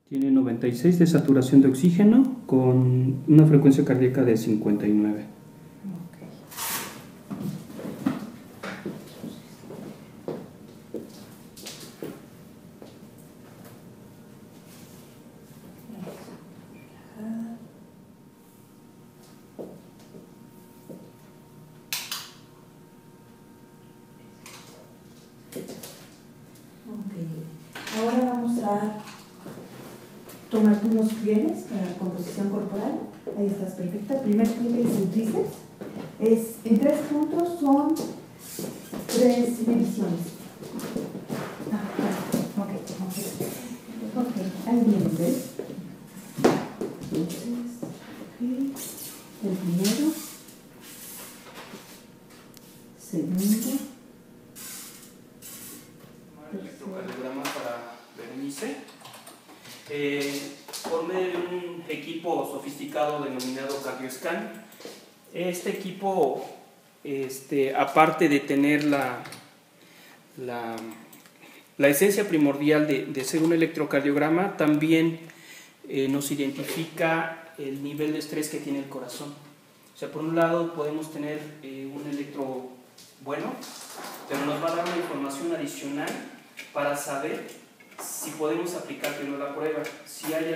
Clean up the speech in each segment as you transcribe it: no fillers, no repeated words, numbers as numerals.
Tiene 96 de saturación de oxígeno con una frecuencia cardíaca de 59. Ahora vamos a tomar unos pliegues para la composición corporal. Ahí estás perfecta. El primer pliegue es el tríceps. En 3 puntos son 3 divisiones. Ok, ahí viene, ¿ves? Entonces, el primero, segundo. Electrocardiograma para Berenice. Por medio de un equipo sofisticado denominado CardioScan. Este equipo, aparte de tener la esencia primordial de ser un electrocardiograma, también nos identifica el nivel de estrés que tiene el corazón. O sea, por un lado podemos tener un electro bueno, pero nos va a dar una información adicional para saber si podemos aplicar primero la prueba, si hay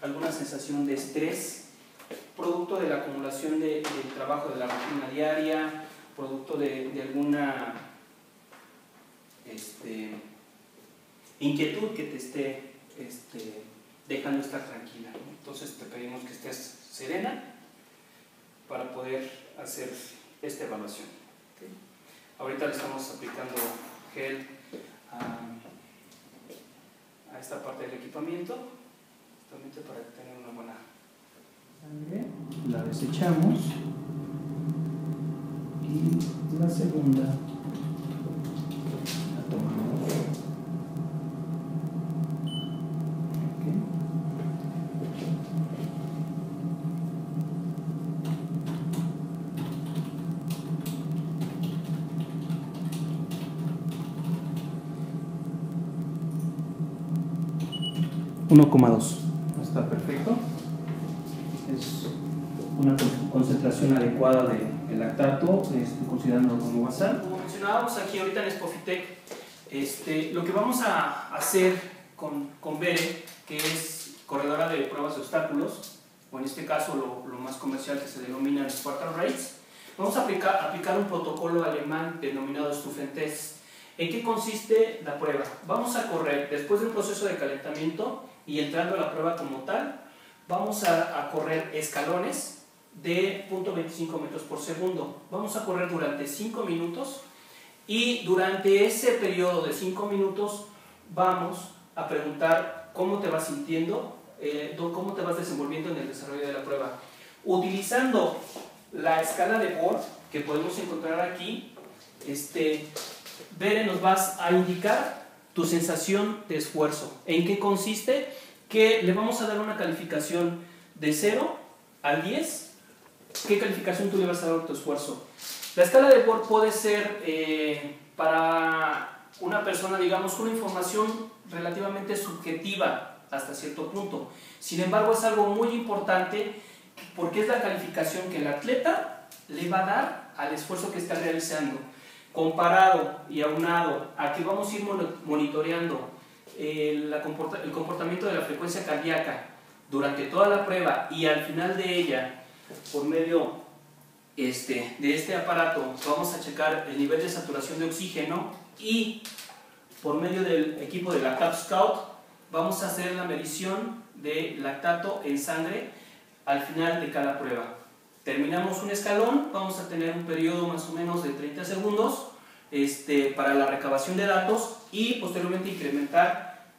alguna sensación de estrés producto de la acumulación del trabajo de la rutina diaria, producto de alguna inquietud que te esté dejando estar tranquila, ¿no? Entonces te pedimos que estés serena para poder hacer esta evaluación. ¿Okay? Ahorita le estamos aplicando gel a esta parte del equipamiento, justamente para tener una buena sangre. La desechamos y la segunda la tomamos. Okay. $1,2. Está perfecto. Es una concentración adecuada de lactato, considerando como basal. Como mencionábamos aquí ahorita en Spofitec, lo que vamos a hacer con Bere, que es corredora de pruebas de obstáculos, o en este caso lo más comercial que se denomina Spartan Race, vamos a aplicar un protocolo alemán denominado Stufentest. ¿En qué consiste la prueba? Vamos a correr después de un proceso de calentamiento y entrando a la prueba como tal, vamos a correr escalones de 0.25 metros por segundo. Vamos a correr durante 5 minutos y durante ese periodo de 5 minutos vamos a preguntar cómo te vas sintiendo, cómo te vas desenvolviendo en el desarrollo de la prueba. Utilizando la escala de Borg que podemos encontrar aquí, Bere, nos vas a indicar tu sensación de esfuerzo. ¿En qué consiste? Que le vamos a dar una calificación de 0 al 10. ¿Qué calificación tú le vas a dar a tu esfuerzo? La escala de Borg puede ser para una persona, digamos, una información relativamente subjetiva hasta cierto punto. Sin embargo, es algo muy importante porque es la calificación que el atleta le va a dar al esfuerzo que está realizando. Comparado y aunado a que vamos a ir monitoreando el comportamiento de la frecuencia cardíaca durante toda la prueba y al final de ella, por medio de este aparato, vamos a checar el nivel de saturación de oxígeno y por medio del equipo de Lactato Scout vamos a hacer la medición de lactato en sangre al final de cada prueba. Terminamos un escalón, vamos a tener un periodo más o menos de 30 segundos para la recabación de datos y posteriormente incrementar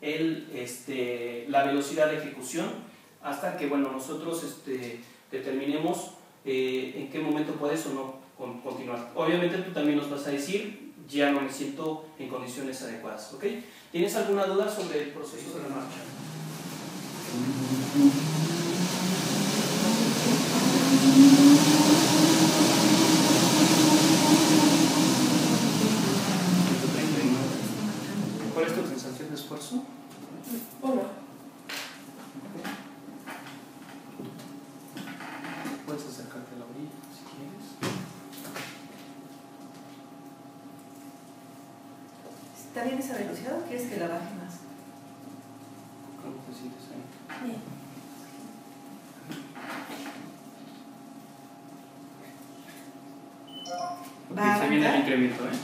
la velocidad de ejecución hasta que nosotros determinemos en qué momento puedes o no continuar. Obviamente tú también nos vas a decir, ya no me siento en condiciones adecuadas. ¿Ok? ¿Tienes alguna duda sobre el proceso de la marcha? ¿Cuál es tu sensación de esfuerzo? 1. ¿Está bien esa velocidad o quieres que la baje más? ¿Cómo te sientes ahí? Bien. Ok, se viene el incremento, ¿eh?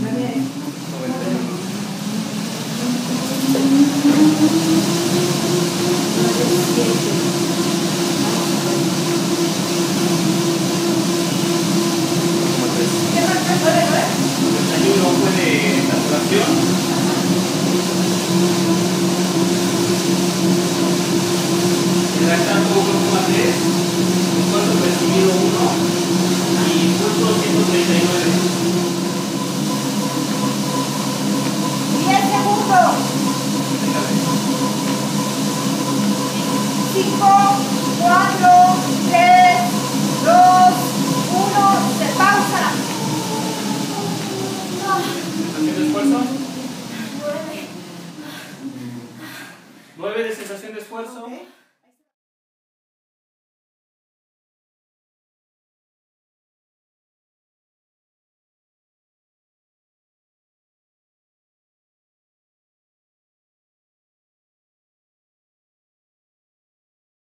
Muy bien. 91 fue de saturación. Redactando 1,3, esfuerzo percibido 1 y pulso 139. 10 segundos. 5, 4, 3, 2, 1. Se pausa. ¿Sensación de esfuerzo? 9 de sensación de esfuerzo. Okay.